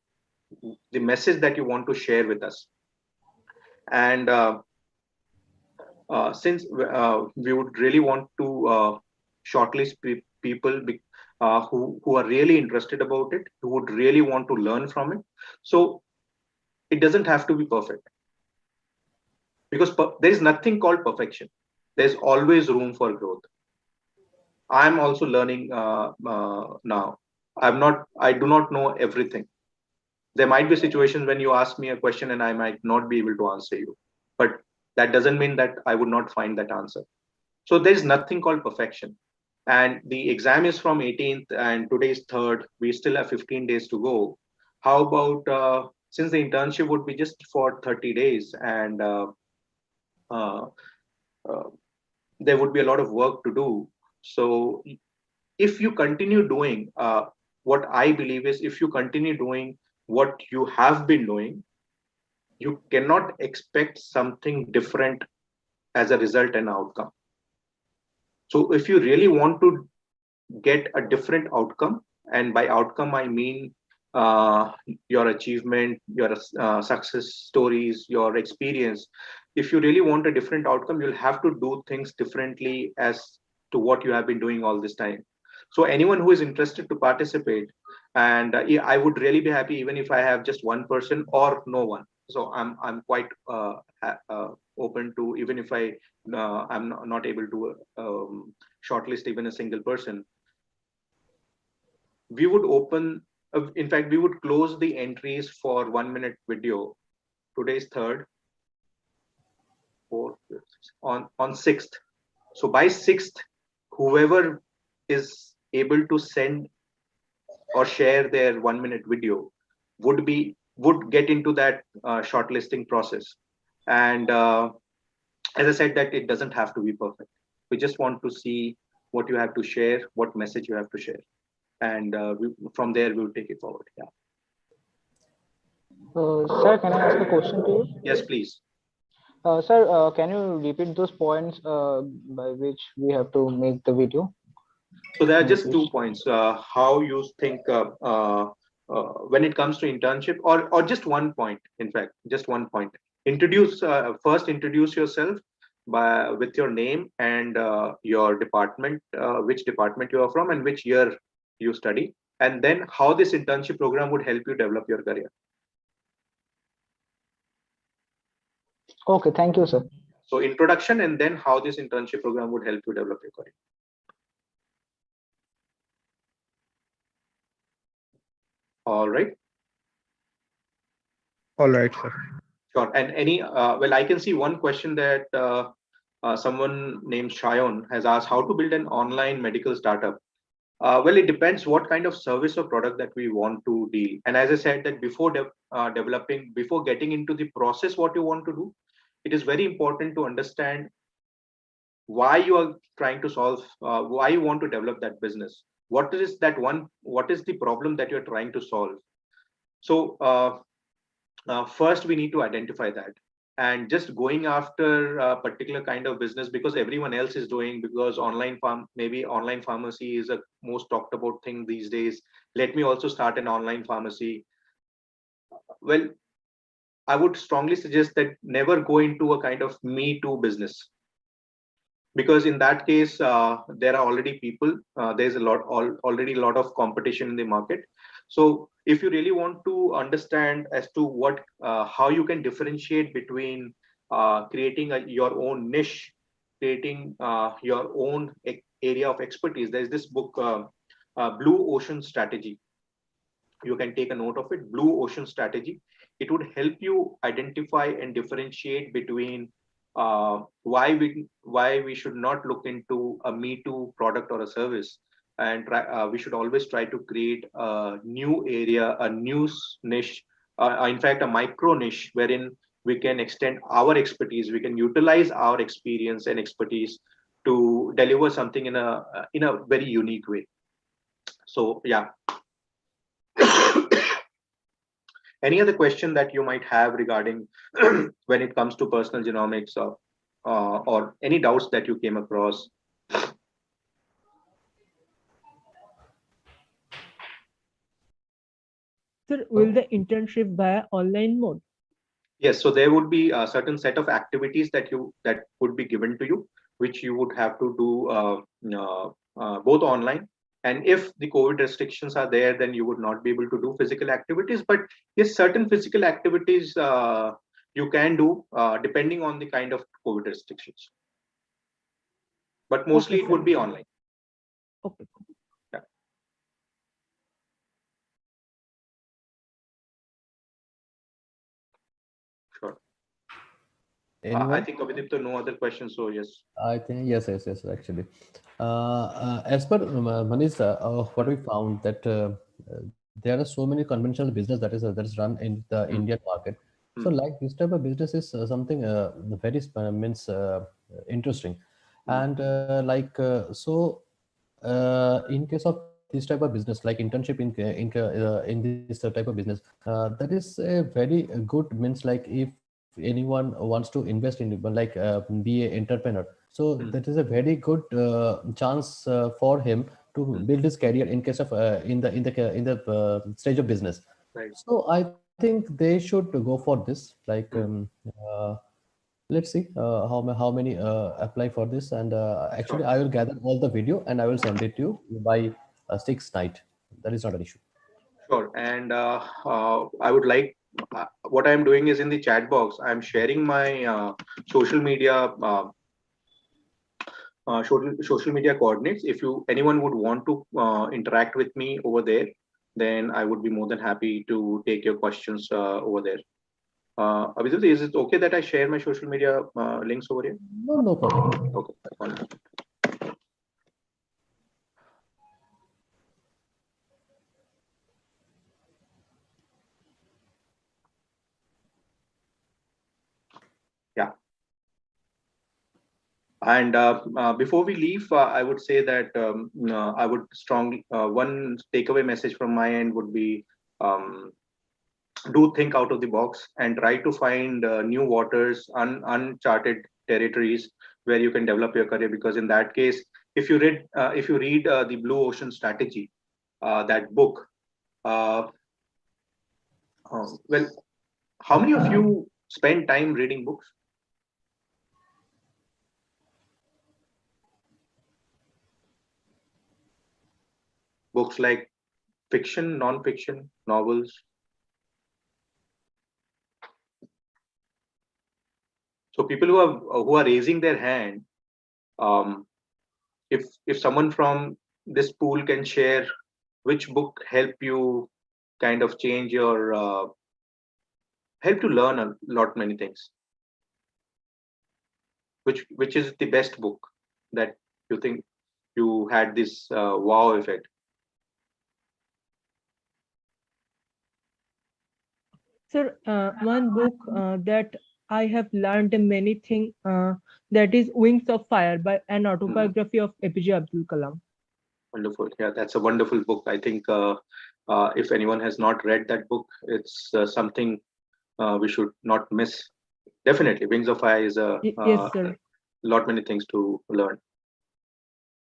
the message that you want to share with us. And since we would really want to shortlist people who are really interested about it, who would really want to learn from it. So it doesn't have to be perfect, because there is nothing called perfection. There's always room for growth. I'm also learning now. I do not know everything. There might be situations when you ask me a question and I might not be able to answer you, but that doesn't mean that I would not find that answer. So there's nothing called perfection. and the exam is from 18th and today is 3rd. We still have 15 days to go. How about since the internship would be just for 30 days and uh, uh, there would be a lot of work to do. So if you continue doing what I believe is, if you continue doing what you have been doing, you cannot expect something different as a result and outcome. So if you really want to get a different outcome, and by outcome I mean your achievement, your success stories, your experience. If you really want a different outcome, you'll have to do things differently as to what you have been doing all this time. So anyone who is interested to participate, and yeah, I would really be happy even if I have just one person or no one. So I'm quite open to, even if I'm not able to shortlist even a single person. We would open, in fact, we would close the entries for 1 minute video. Today's 3rd, 4th, on 6th. So by 6th, whoever is able to send or share their 1 minute video would get into that shortlisting process. And as I said, that it doesn't have to be perfect. We just want to see what you have to share, what message you have to share, and from there we'll take it forward. Yeah. Sir, can I ask a question to you? Yes, please. Sir, can you repeat those points by which we have to make the video? So there are just 2 points. How you think when it comes to internship, or just 1 point. In fact, just 1 point. First introduce yourself with your name and your department, which department you are from and which year you study, and then how this internship program would help you develop your career. Okay, thank you, sir. So introduction and then how this internship program would help you develop your career. All right. All right, sir. Sure. And any, well, I can see one question that someone named Shayon has asked: how to build an online medical startup. Well, it depends what kind of service or product that we want to deal. And as I said, that before before getting into the process, what you want to do, it is very important to understand why you are trying to solve, why you want to develop that business. What is the problem that you're trying to solve? So first we need to identify that, and just going after a particular kind of business because everyone else is doing, because maybe online pharmacy is a most talked about thing these days. Let me also start an online pharmacy. Well, I would strongly suggest that never go into a kind of me too business, because in that case there are already people, there's already a lot of competition in the market. So if you really want to understand as to what how you can differentiate between creating your own niche, creating your own area of expertise, there's this book, Blue Ocean Strategy. You can take a note of it, Blue Ocean Strategy. It would help you identify and differentiate between why we should not look into a me too product or a service, and we should always try to create a new area, a new niche, in fact a micro niche, wherein we can extend our expertise, we can utilize our experience and expertise to deliver something in a very unique way. So yeah. Any other question that you might have regarding when it comes to personal genomics, or any doubts that you came across? Sir, will the internship via online mode? Yes, so there would be a certain set of activities that would be given to you, which you would have to do both online. And if the COVID restrictions are there, then you would not be able to do physical activities. But yes, certain physical activities you can do depending on the kind of COVID restrictions. But mostly it would be online. Okay. Yeah. Sure. I Anyone? think Abhidipta, no other questions. So yes. I think yes, yes, yes. Actually, as per Manish, what we found that there are so many conventional business that is run in the Hmm. Indian market. So Hmm. like this type of business is something very means interesting, Hmm. and in case of this type of business like internship in this type of business, that is a very good means like if anyone wants to invest in it, but like be a entrepreneur, so Hmm. that is a very good chance for him to Hmm. build his career in case of stage of business. Right. So I think they should go for this. Like Hmm. let's see how many apply for this, and actually Sure. I will gather all the video and I will send it to you by 6 night. That is not an issue. Sure. And I would like, what I'm doing is in the chat box, I'm sharing my social media coordinates. If you anyone would want to interact with me over there, then I would be more than happy to take your questions over there. Abhijit, is it okay that I share my social media links over here? No, no problem. Okay. One minute. Yeah. And before we leave, I would say that I would strongly one takeaway message from my end would be, um, do think out of the box and try to find new waters, uncharted territories where you can develop your career. Because in that case, if you read the Blue Ocean Strategy, that book, uh, well, how many of you spend time reading books? Books like fiction, non-fiction, novels. So people who are raising their hand, um, if someone from this pool can share which book help you kind of change your help to learn a lot many things, which is the best book that you think you had this wow effect. Sir, one book that I have learned many things, that is Wings of Fire by an Hmm. autobiography of APJ Abdul Kalam. Wonderful. Yeah, that's a wonderful book. I think if anyone has not read that book, it's something we should not miss. Definitely, Wings of Fire is a Yes, sir. lot many things to learn.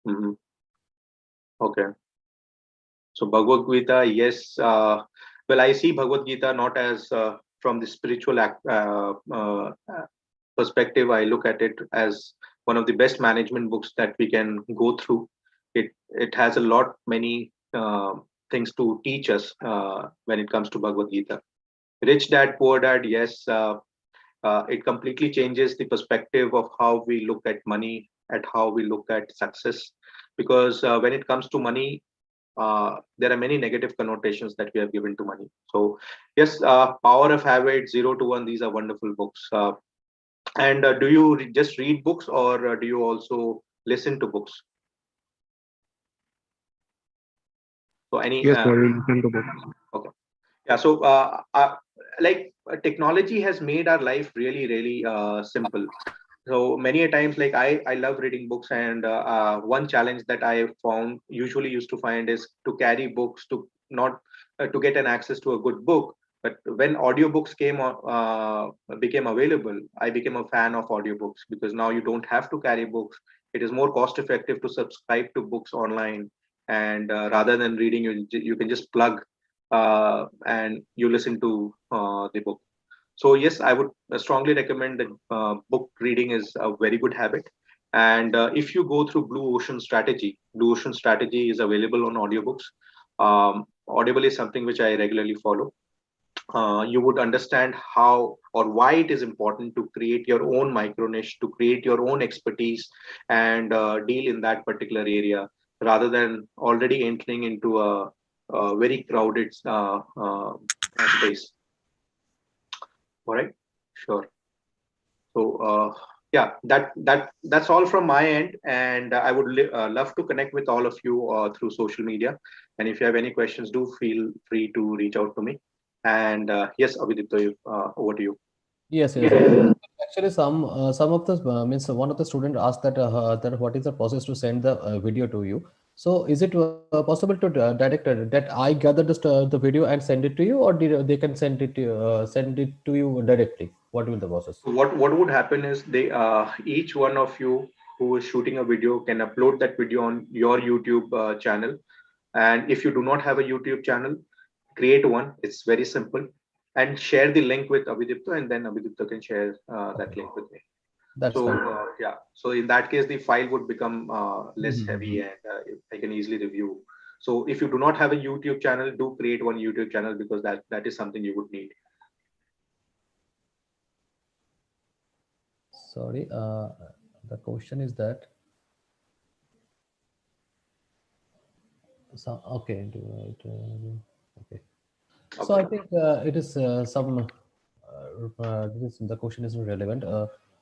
Hmm. Okay. So Bhagavad Gita, yes. Well, I see Bhagavad Gita not as from the spiritual perspective. I look at it as one of the best management books that we can go through. It has a lot many things to teach us when it comes to Bhagavad Gita. Rich Dad Poor Dad, yes. It completely changes the perspective of how we look at money, at how we look at success. Because when it comes to money, there are many negative connotations that we have given to money. So yes, Power of Habit, Zero to One, these are wonderful books. And do you just read books, or do you also listen to books? So any Yes, sir. We listen to books. okay. Yeah, so technology has made our life really, really simple. So many a times, like I love reading books, and one challenge that I found usually used to find is to carry books to not to get an access to a good book. But when audiobooks became available, I became a fan of audiobooks, because now you don't have to carry books. It is more cost effective to subscribe to books online, and rather than reading, you can just plug and you listen to the book. So yes, I would strongly recommend that book reading is a very good habit. And if you go through Blue Ocean Strategy is available on audiobooks. Audible is something which I regularly follow. You would understand how or why it is important to create your own micro niche, to create your own expertise, and deal in that particular area, rather than already entering into a very crowded space. All right, sure. So yeah, that's all from my end, and I would love to connect with all of you through social media. And if you have any questions, do feel free to reach out to me. And yes, Abhidipta, over to you. Yes, yes. Actually, some of the means one of the student asked that that what is the process to send the video to you. So is it possible to direct that I gather the video and send it to you, or they can send it to you directly? What will the process? So what would happen is they each one of you who is shooting a video can upload that video on your YouTube channel. And if you do not have a YouTube channel, create one. It's very simple, and share the link with Abhidipta, and then Abhidipta can share that link with me. That's So fine. yeah, so in that case, the file would become less heavy, Mhm. and I can easily review. So if you do not have a YouTube channel, do create one YouTube channel, because that is something you would need. Sorry, the question is that. So okay, okay. So I Okay. think it is some. The question is relevant.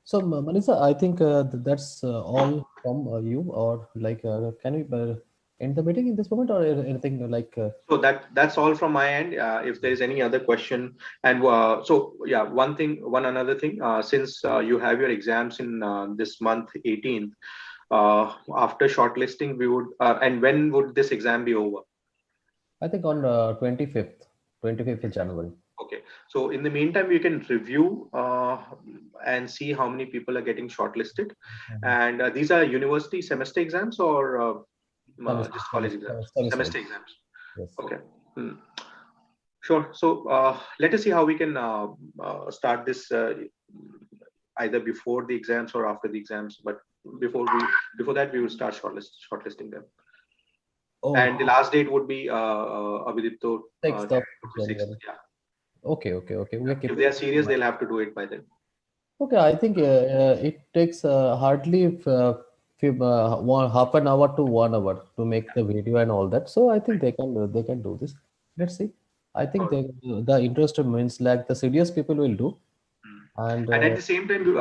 So Manisa, I think that's all from you. Or like, can we end the meeting in this moment, or anything like? So that's all from my end. If there is any other question, and so yeah, one another thing. Since you have your exams in this month, 18th, after shortlisting, we would and when would this exam be over? I think on 25th of January. Okay. So in the meantime, we can review and see how many people are getting shortlisted. And these are university semester exams, or just college exams? Semester exams. Yes. Okay. Hmm. Sure. So let us see how we can start this either before the exams or after the exams. But before that, we will start shortlisting them. Oh, And the last date would be Abhidipto 6th of 6th. January. Yeah. Okay. We are If they are serious, they'll have to do it by then. Okay, I think it takes hardly half an hour to 1 hour to make the video and all that. So I think they can do this. Let's see. I think the interest means like the serious people will do. And And at the same time,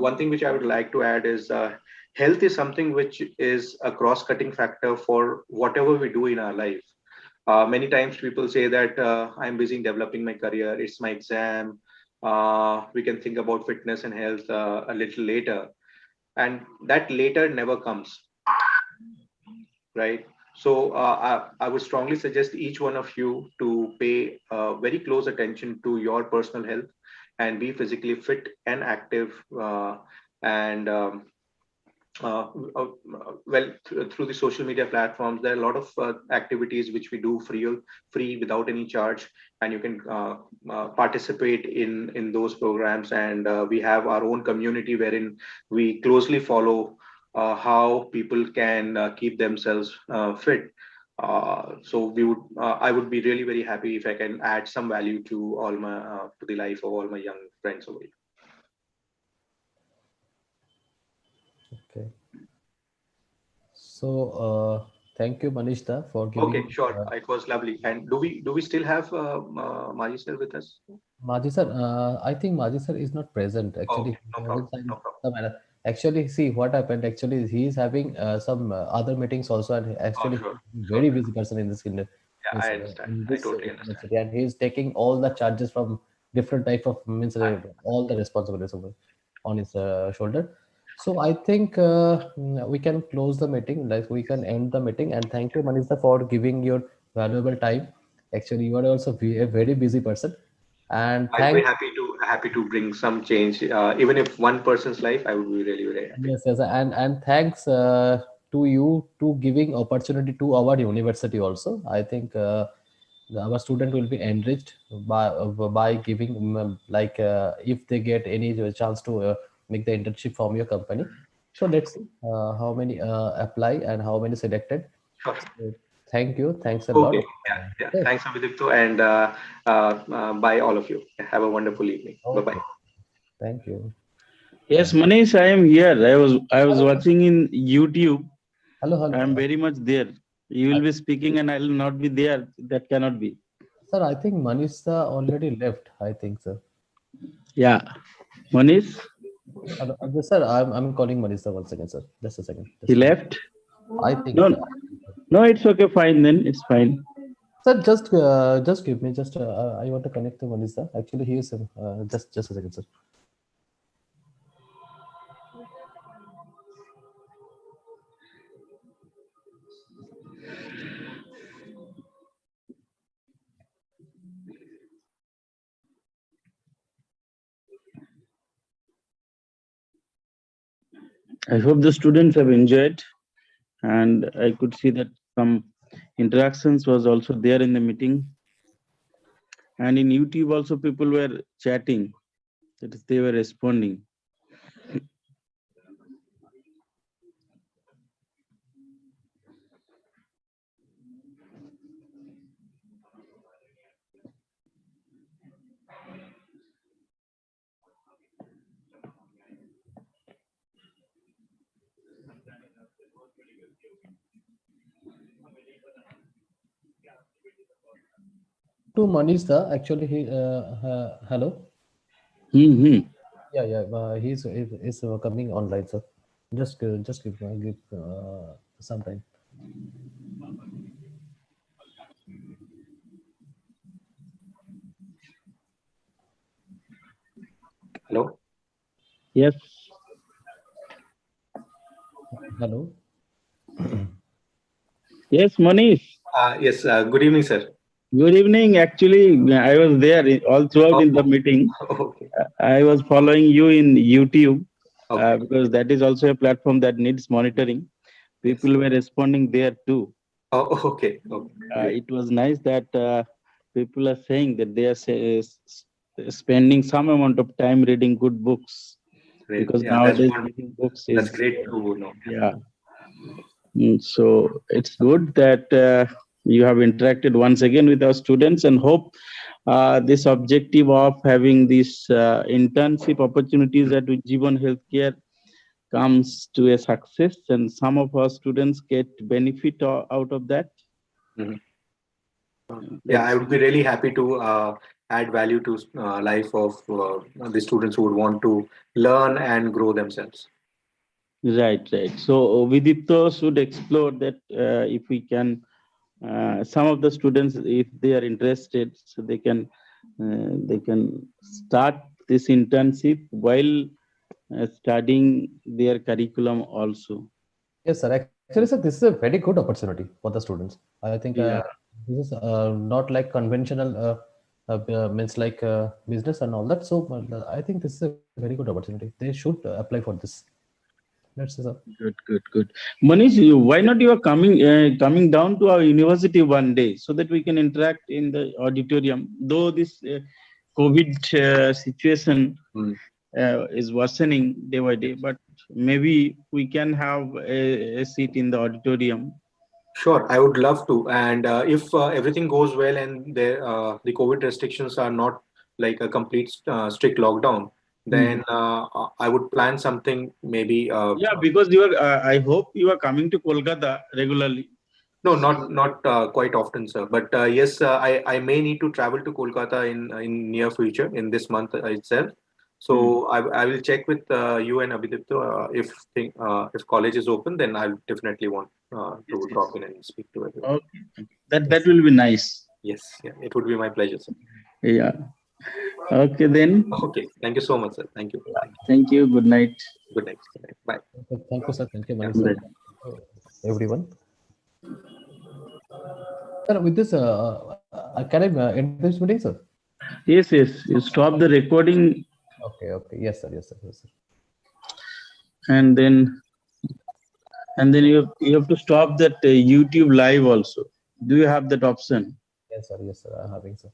one thing which I would like to add is health is something which is a cross-cutting factor for whatever we do in our life. Many times people say that I'm busy in developing my career, it's my exam. We can think about fitness and health a little later. And that later never comes, right? So I would strongly suggest each one of you to pay very close attention to your personal health and be physically fit and active. And uh, uh, through the social media platforms, there are a lot of activities which we do free without any charge, and you can participate in those programs. And we have our own community wherein we closely follow how people can keep themselves fit. So I would be really very happy if I can add some value to all my to the life of all my young friends over here. okay. So thank you, Manishta, for Okay, giving. sure. It was lovely. And do we still have Maji sir with us? Maji sir, I think Maji sir is not present. Actually, Okay, no problem. No problem. actually, see what happened. Actually, he is having some other meetings also, and Oh, actually, sure, sure. very busy person in this Yeah, I understand. in I this totally understand. university, and he is taking all the charges from different type of means all the responsibilities on his shoulder. So I think we can close the meeting. Like we can end the meeting. And thank you, Manisha, for giving your valuable time. Actually, you are also a very busy person. And I'll be thanks. happy to bring some change, even if one person's life. I would be really very happy. Yes, and thanks to you to giving opportunity to our university also. I think our student will be enriched by giving like if they get any chance to make the internship from your company. So let's see how many apply and how many selected. Sure. So, thank you. Thanks a lot. Okay. Yeah. Yeah. Okay. Thanks, Abhidipto, and bye, all of you. Have a wonderful evening. Bye bye. Okay. Thank you. Yes, Manish, I am here. I was watching in YouTube. Hello, I am hello. very much there. You will be speaking and I will not be there. That cannot be. Sir, I think Manisha already left. I think so. Yeah. Manish? Sir, I'm calling Manisa once again, sir. Just a second. He left? I think. No, no, it's okay. Fine then. It's fine. Sir, just give me just. I want to connect to Manisa. Actually, he is. Just a second, sir. I hope the students have enjoyed, and I could see that some interactions was also there in the meeting, and in YouTube also people were chatting, that is, they were responding. To Manisa, actually, he. Hello. Mm-hmm. Yeah. He's coming online, sir. Just give some time. Hello. Yes. Hello. Yes, Manish. Yes. Good evening, sir. Good evening. Actually, I was there all throughout in the meeting. Okay. I was following you in YouTube Okay. because that is also a platform that needs monitoring. People were responding there too. Oh, okay. Okay. Great. It was nice that people are saying that they are spending some amount of time reading good books, Great. because Yeah, that's nowadays one. reading books That's is great to know. yeah. So it's good that you have interacted once again with our students, and hope this objective of having these internship opportunities at Ujjeewan Healthcare comes to a success, and some of our students get benefit out of that. Mhm. Yeah, I would be really happy to add value to life of the students who would want to learn and grow themselves. Right. So Viditya should explore that if we can, some of the students, if they are interested, so they can start this internship while studying their curriculum also. Yes, sir. Actually, sir, this is a very good opportunity for the students. I think Yeah. this is not like conventional means like business and all that. So I think this is a very good opportunity. They should apply for this. Let's say, sir. Good. Manish, why not you are coming down to our university one day so that we can interact in the auditorium? Though this COVID situation is worsening day by day, but maybe we can have a seat in the auditorium. Sure, I would love to. And if everything goes well and the COVID restrictions are not like a complete strict lockdown, then I would plan something maybe. Yeah, because you are. I hope you are coming to Kolkata regularly. No, not quite often, sir. But yes, I may need to travel to Kolkata in near future in this month itself. So I will check with you and Abhidipto if college is open, then I'll definitely want to drop in and speak to everyone. Okay, that will be nice. Yes, yeah, it would be my pleasure, sir. Yeah. Okay then. Okay, thank you so much, sir. Thank you. Thank you. Good night. Good night. Good night. Bye. Thank you, sir. Thank you, Yeah. Manish, sir. Everyone. Sir, with this, can I end this meeting, sir? Yes. You stop the recording. Okay. Yes, sir. And then you have to stop that YouTube live also. Do you have that option? Yes, sir. I'm having, sir.